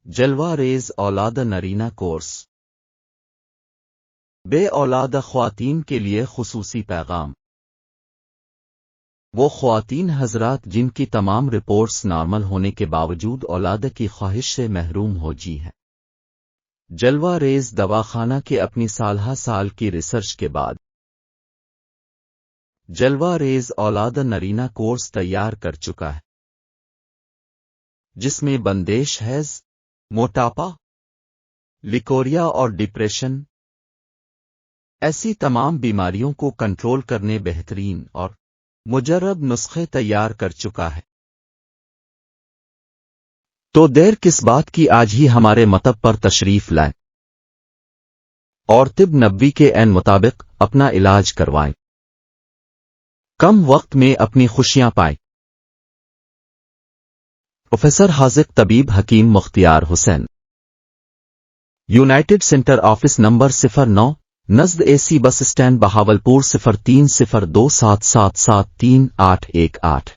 جلوہ ریز اولاد نرینہ کورس بے اولاد خواتین کے لیے خصوصی پیغام۔ وہ خواتین حضرات جن کی تمام رپورٹس نارمل ہونے کے باوجود اولاد کی خواہش سے محروم ہو جی ہیں، جلوہ ریز دواخانہ کے اپنی سالہ سال کی ریسرچ کے بعد جلوہ ریز اولاد نرینہ کورس تیار کر چکا ہے، جس میں بندش حیض، موٹاپا، لیکوریا اور ڈپریشن ایسی تمام بیماریوں کو کنٹرول کرنے بہترین اور مجرب نسخے تیار کر چکا ہے۔ تو دیر کس بات کی، آج ہی ہمارے مطب پر تشریف لائیں اور طب نبوی کے عین مطابق اپنا علاج کروائیں، کم وقت میں اپنی خوشیاں پائیں۔ پروفیسر حاذق طبیب حکیم مختیار حسین، یونائیٹڈ سینٹر آفس نمبر 09 نزد اے سی بس اسٹینڈ بہاولپور 03027773 818۔